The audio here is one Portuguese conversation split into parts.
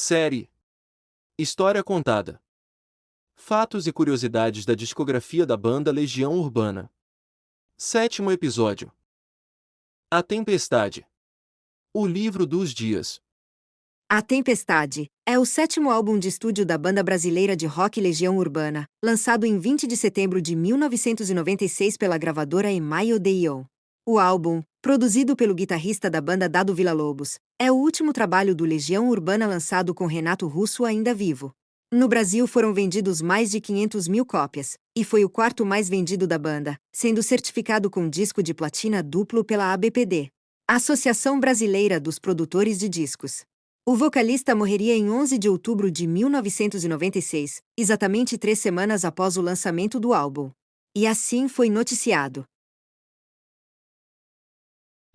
Série História contada. Fatos e curiosidades da discografia da banda Legião Urbana. 7º episódio. A Tempestade. O Livro dos Dias. A Tempestade é o 7º álbum de estúdio da banda brasileira de rock Legião Urbana, lançado em 20 de setembro de 1996 pela gravadora Email Odeon. O álbum, produzido pelo guitarrista da banda Dado Villa-Lobos, é o último trabalho do Legião Urbana lançado com Renato Russo ainda vivo. No Brasil foram vendidos mais de 500.000 cópias, e foi o quarto mais vendido da banda, sendo certificado com disco de platina duplo pela ABPD, Associação Brasileira dos Produtores de Discos. O vocalista morreria em 11 de outubro de 1996, exatamente 3 semanas após o lançamento do álbum. E assim foi noticiado.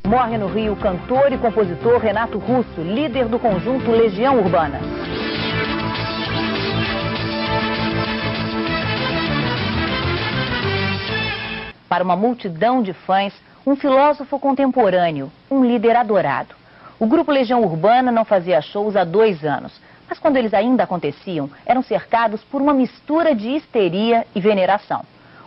Morre no Rio o cantor e compositor Renato Russo, líder do conjunto Legião Urbana. Para uma multidão de fãs, um filósofo contemporâneo, um líder adorado. O grupo Legião Urbana não fazia shows há 2 anos, mas quando eles ainda aconteciam, eram cercados por uma mistura de histeria e veneração.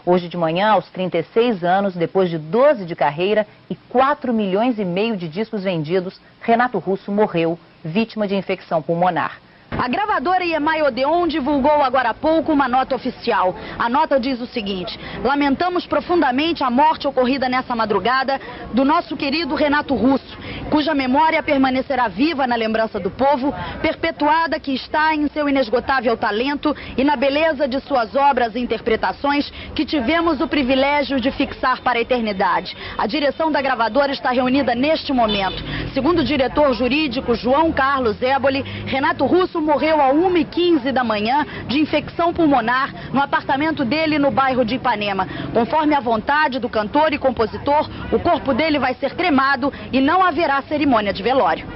Hoje de manhã, aos 36 anos, depois de 12 de carreira e 4,5 milhões de discos vendidos, Renato Russo morreu, vítima de infecção pulmonar. A gravadora Email Odeon divulgou agora há pouco uma nota oficial. A nota diz o seguinte: lamentamos profundamente a morte ocorrida nessa madrugada do nosso querido Renato Russo, cuja memória permanecerá viva na lembrança do povo, perpetuada que está em seu inesgotável talento e na beleza de suas obras e interpretações que tivemos o privilégio de fixar para a eternidade. A direção da gravadora está reunida neste momento. Segundo o diretor jurídico João Carlos Éboli, Renato Russo morreu às 1h15 da manhã de infecção pulmonar no apartamento dele no bairro de Ipanema. Conforme a vontade do cantor e compositor, o corpo dele vai ser cremado e não haverá cerimônia de velório.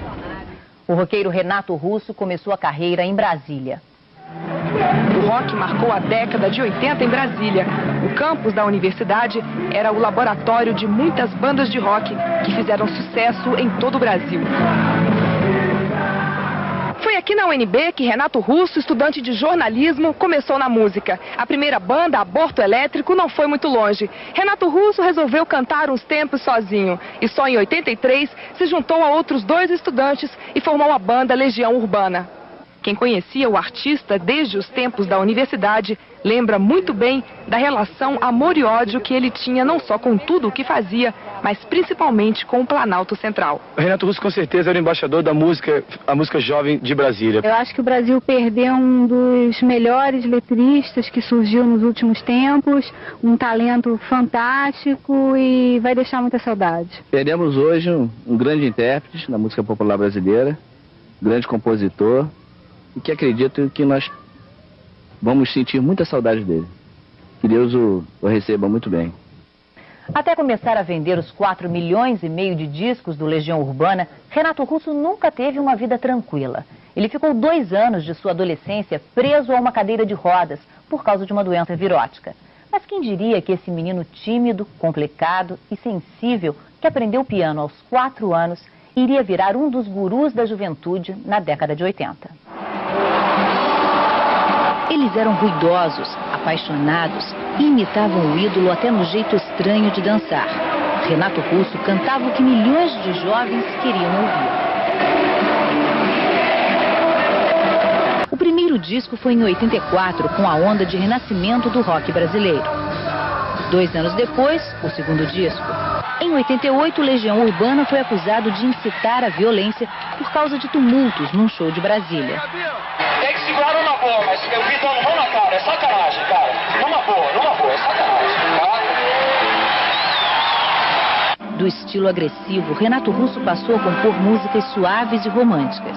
O roqueiro Renato Russo começou a carreira em Brasília. O rock marcou a década de 80 em Brasília. O campus da universidade era o laboratório de muitas bandas de rock que fizeram sucesso em todo o Brasil. Foi aqui na UNB que Renato Russo, estudante de jornalismo, começou na música. A primeira banda, Aborto Elétrico, não foi muito longe. Renato Russo resolveu cantar uns tempos sozinho. E só em 83 se juntou a outros 2 estudantes e formou a banda Legião Urbana. Quem conhecia o artista desde os tempos da universidade lembra muito bem da relação amor e ódio que ele tinha não só com tudo o que fazia, mas principalmente com o Planalto Central. O Renato Russo com certeza era o embaixador da música, a música jovem de Brasília. Eu acho que o Brasil perdeu um dos melhores letristas que surgiu nos últimos tempos, um talento fantástico e vai deixar muita saudade. Perdemos hoje um grande intérprete da música popular brasileira, grande compositor, e que acredito que nós vamos sentir muita saudade dele. Que Deus o receba muito bem. Até começar a vender os 4,5 milhões de discos do Legião Urbana, Renato Russo nunca teve uma vida tranquila. Ele ficou 2 anos de sua adolescência preso a uma cadeira de rodas por causa de uma doença virótica. Mas quem diria que esse menino tímido, complicado e sensível, que aprendeu piano aos 4 anos, iria virar um dos gurus da juventude na década de 80. Eles eram ruidosos, apaixonados e imitavam o ídolo até no jeito estranho de dançar. Renato Russo cantava o que milhões de jovens queriam ouvir. O primeiro disco foi em 84, com a onda de renascimento do rock brasileiro. 2 anos depois, o segundo disco. Em 88, Legião Urbana foi acusado de incitar a violência por causa de tumultos num show de Brasília. Tem que segurar numa boa, mas eu gritando mão na cara, é sacanagem, cara. Numa boa, é sacanagem, tá? Do estilo agressivo, Renato Russo passou a compor músicas suaves e românticas.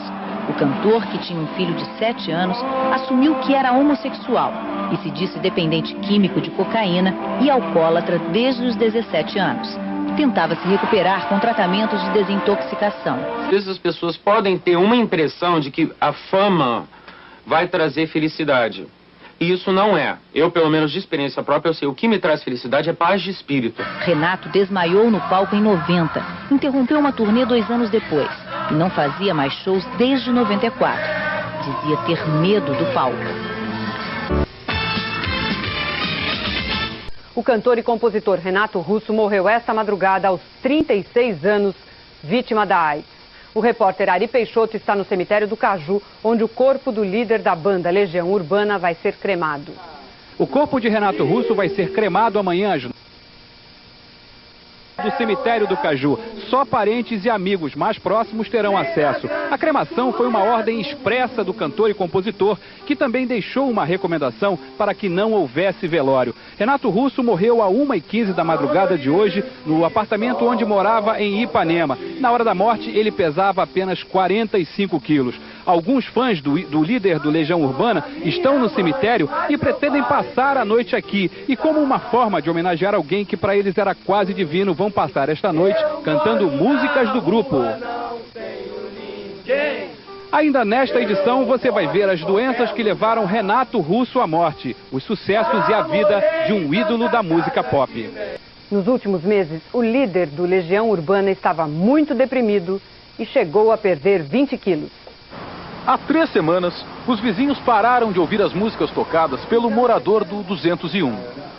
O cantor, que tinha um filho de 7 anos, assumiu que era homossexual e se disse dependente químico de cocaína e alcoólatra desde os 17 anos. Tentava se recuperar com tratamentos de desintoxicação. Às vezes as pessoas podem ter uma impressão de que a fama vai trazer felicidade. E isso não é. Eu, pelo menos de experiência própria, eu sei. O que me traz felicidade é paz de espírito. Renato desmaiou no palco em 90. Interrompeu uma turnê 2 anos depois. E não fazia mais shows desde 94. dizia ter medo do palco. O cantor e compositor Renato Russo morreu esta madrugada aos 36 anos, vítima da AIDS. O repórter Ari Peixoto está no cemitério do Caju, onde o corpo do líder da banda Legião Urbana vai ser cremado. O corpo de Renato Russo vai ser cremado amanhã às do cemitério do Caju. Só parentes e amigos mais próximos terão acesso. A cremação foi uma ordem expressa do cantor e compositor, que também deixou uma recomendação para que não houvesse velório. Renato Russo morreu às 1h15 da madrugada de hoje, no apartamento onde morava em Ipanema. Na hora da morte, ele pesava apenas 45 quilos. Alguns fãs do líder do Legião Urbana estão no cemitério e pretendem passar a noite aqui. E como uma forma de homenagear alguém que para eles era quase divino, vão passar esta noite cantando músicas do grupo. Ainda nesta edição você vai ver as doenças que levaram Renato Russo à morte, os sucessos e a vida de um ídolo da música pop. Nos últimos meses, o líder do Legião Urbana estava muito deprimido e chegou a perder 20 quilos. Há 3 semanas, os vizinhos pararam de ouvir as músicas tocadas pelo morador do 201.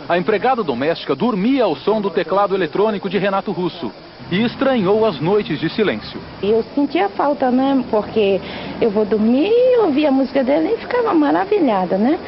A empregada doméstica dormia ao som do teclado eletrônico de Renato Russo e estranhou as noites de silêncio. Eu sentia falta, né? Porque eu vou dormir e ouvia a música dele e ficava maravilhada, né?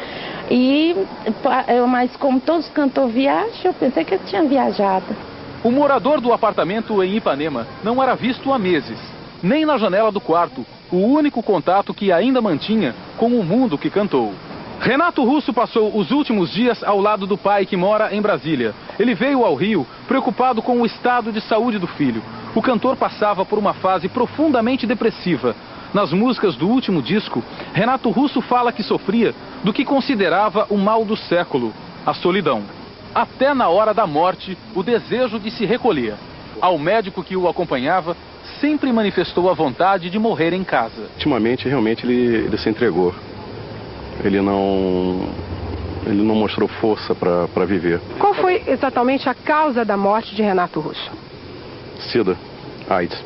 Mas como todos cantores viajam, eu pensei que eu tinha viajado. O morador do apartamento em Ipanema não era visto há meses, nem na janela do quarto, o único contato que ainda mantinha com o mundo que cantou. Renato Russo passou os últimos dias ao lado do pai que mora em Brasília. Ele veio ao Rio preocupado com o estado de saúde do filho. O cantor passava por uma fase profundamente depressiva. Nas músicas do último disco, Renato Russo fala que sofria do que considerava o mal do século, a solidão. Até na hora da morte, o desejo de se recolher. Ao médico que o acompanhava, sempre manifestou a vontade de morrer em casa. Ultimamente, realmente, ele se entregou. Ele não mostrou força para viver. Qual foi exatamente a causa da morte de Renato Russo? SIDA, AIDS.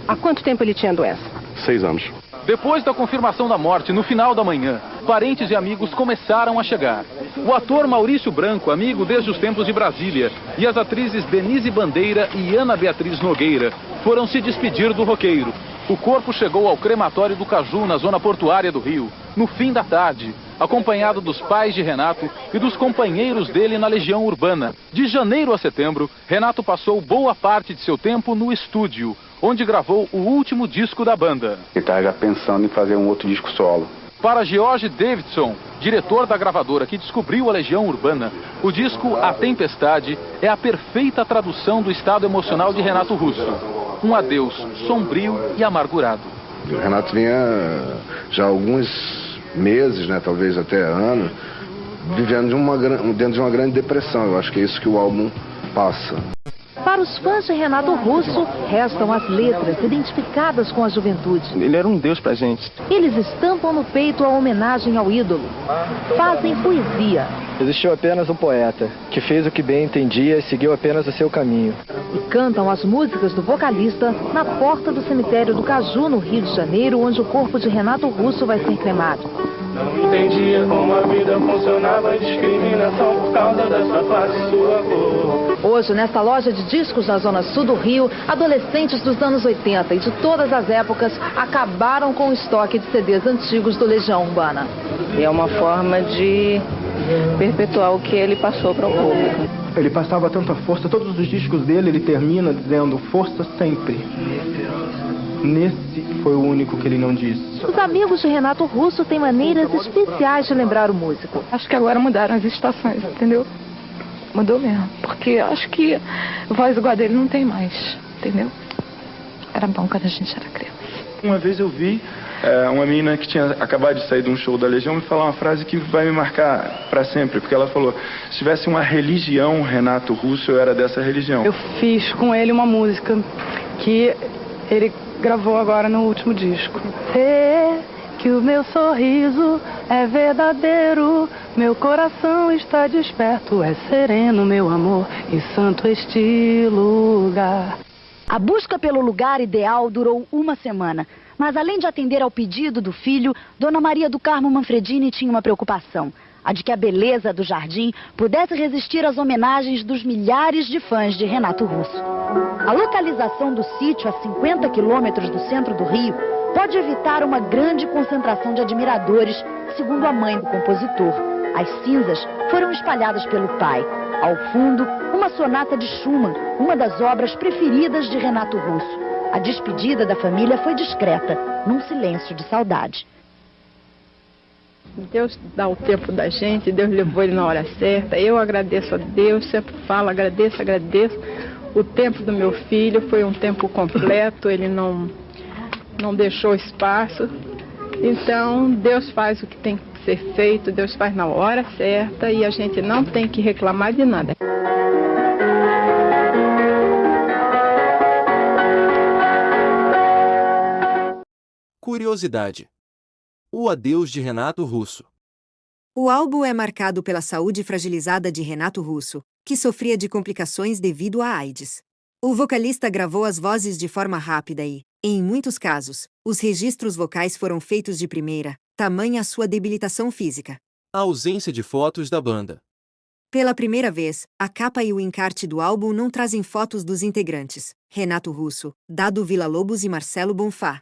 Há quanto tempo ele tinha a doença? 6 anos. Depois da confirmação da morte, no final da manhã, parentes e amigos começaram a chegar. O ator Maurício Branco, amigo desde os tempos de Brasília, e as atrizes Denise Bandeira e Ana Beatriz Nogueira foram se despedir do roqueiro. O corpo chegou ao crematório do Caju, na zona portuária do Rio, no fim da tarde, acompanhado dos pais de Renato e dos companheiros dele na Legião Urbana. De janeiro a setembro, Renato passou boa parte de seu tempo no estúdio, onde gravou o último disco da banda. Ele estava pensando em fazer um outro disco solo. Para George Davidson, diretor da gravadora que descobriu a Legião Urbana, o disco A Tempestade é a perfeita tradução do estado emocional de Renato Russo. Um adeus sombrio e amargurado. O Renato vinha já há alguns meses, né, talvez até anos, vivendo dentro de uma grande depressão. Eu acho que é isso que o álbum passa. Para os fãs de Renato Russo, restam as letras identificadas com a juventude. Ele era um deus pra gente. Eles estampam no peito a homenagem ao ídolo. Fazem poesia. Existiu apenas um poeta, que fez o que bem entendia e seguiu apenas o seu caminho. E cantam as músicas do vocalista na porta do cemitério do Caju, no Rio de Janeiro, onde o corpo de Renato Russo vai ser cremado. Não entendia como a vida funcionava, a discriminação por causa dessa face sua cor. Hoje, nesta loja de discos na zona sul do Rio, adolescentes dos anos 80 e de todas as épocas acabaram com o estoque de CDs antigos do Legião Urbana. É uma forma de perpetuar o que ele passou para o público. Ele passava tanta força, todos os discos dele ele termina dizendo força sempre. Nesse foi o único que ele não disse. Os amigos de Renato Russo têm maneiras especiais de lembrar o músico. Acho que agora mudaram as estações, entendeu? Mudou mesmo, porque acho que a voz igual a dele não tem mais, entendeu? Era bom quando a gente era criança. Uma vez eu vi uma menina que tinha acabado de sair de um show da Legião me falar uma frase que vai me marcar para sempre, porque ela falou: se tivesse uma religião, Renato Russo, eu era dessa religião. Eu fiz com ele uma música que ele gravou agora no último disco. Sei que o meu sorriso é verdadeiro, meu coração está desperto, é sereno meu amor e santo este lugar. A busca pelo lugar ideal durou uma semana, Mas além de atender ao pedido do filho, Dona Maria do Carmo Manfredini tinha uma preocupação: a de que a beleza do jardim pudesse resistir às homenagens dos milhares de fãs de Renato Russo. A localização do sítio, a 50 quilômetros do centro do Rio, pode evitar uma grande concentração de admiradores, segundo a mãe do compositor. As cinzas foram espalhadas pelo pai. Ao fundo, uma sonata de Schumann, uma das obras preferidas de Renato Russo. A despedida da família foi discreta, num silêncio de saudade. Deus dá o tempo da gente, Deus levou ele na hora certa. Eu agradeço a Deus, sempre falo, agradeço. O tempo do meu filho foi um tempo completo, ele não deixou espaço. Então, Deus faz o que tem que ser feito, Deus faz na hora certa e a gente não tem que reclamar de nada. Curiosidade: o adeus de Renato Russo. O álbum é marcado pela saúde fragilizada de Renato Russo, que sofria de complicações devido à AIDS. O vocalista gravou as vozes de forma rápida e, em muitos casos, os registros vocais foram feitos de primeira, tamanha a sua debilitação física. A ausência de fotos da banda. Pela primeira vez, a capa e o encarte do álbum não trazem fotos dos integrantes, Renato Russo, Dado Villa-Lobos e Marcelo Bonfá.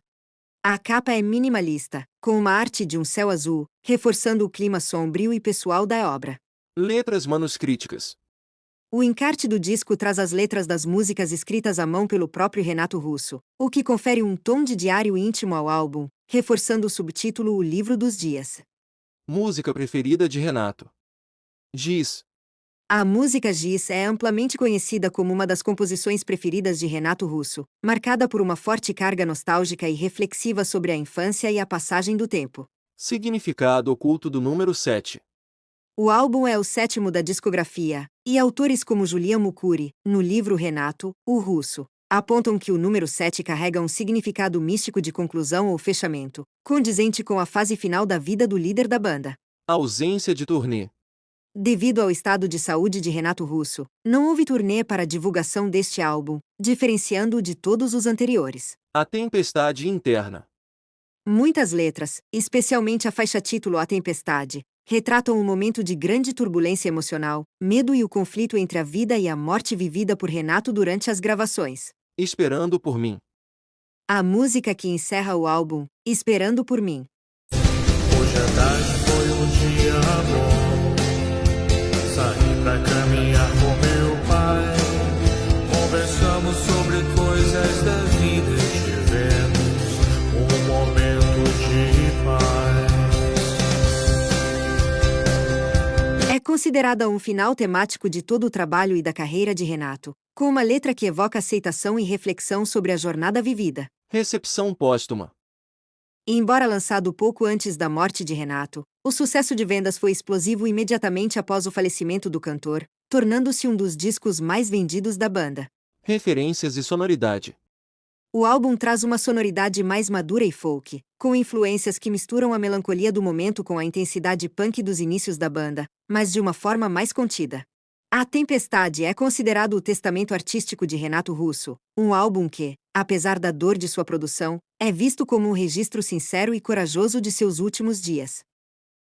A capa é minimalista, com uma arte de um céu azul, reforçando o clima sombrio e pessoal da obra. Letras manuscríticas. O encarte do disco traz as letras das músicas escritas à mão pelo próprio Renato Russo, o que confere um tom de diário íntimo ao álbum, reforçando o subtítulo O Livro dos Dias. Música preferida de Renato. Giz. A música Giz é amplamente conhecida como uma das composições preferidas de Renato Russo, marcada por uma forte carga nostálgica e reflexiva sobre a infância e a passagem do tempo. Significado oculto do número 7. O álbum é o 7º da discografia, e autores como Julian Mucuri, no livro Renato, o Russo, apontam que o número 7 carrega um significado místico de conclusão ou fechamento, condizente com a fase final da vida do líder da banda. Ausência de turnê. Devido ao estado de saúde de Renato Russo, não houve turnê para a divulgação deste álbum, diferenciando-o de todos os anteriores. A tempestade interna. Muitas letras, especialmente a faixa título A Tempestade, retratam um momento de grande turbulência emocional, medo e o conflito entre a vida e a morte vivida por Renato durante as gravações. Esperando por mim. A música que encerra o álbum, Esperando por mim. Hoje à tarde foi um dia bom. Saí pra caminhar com meu pai. Conversamos sobre coisas da vida e tivemos um momento de paz. É considerada um final temático de todo o trabalho e da carreira de Renato, com uma letra que evoca aceitação e reflexão sobre a jornada vivida. Recepção póstuma. Embora lançado pouco antes da morte de Renato, o sucesso de vendas foi explosivo imediatamente após o falecimento do cantor, tornando-se um dos discos mais vendidos da banda. Referências e sonoridade. O álbum traz uma sonoridade mais madura e folk, com influências que misturam a melancolia do momento com a intensidade punk dos inícios da banda, mas de uma forma mais contida. A Tempestade é considerado o testamento artístico de Renato Russo, um álbum que, apesar da dor de sua produção, é visto como um registro sincero e corajoso de seus últimos dias.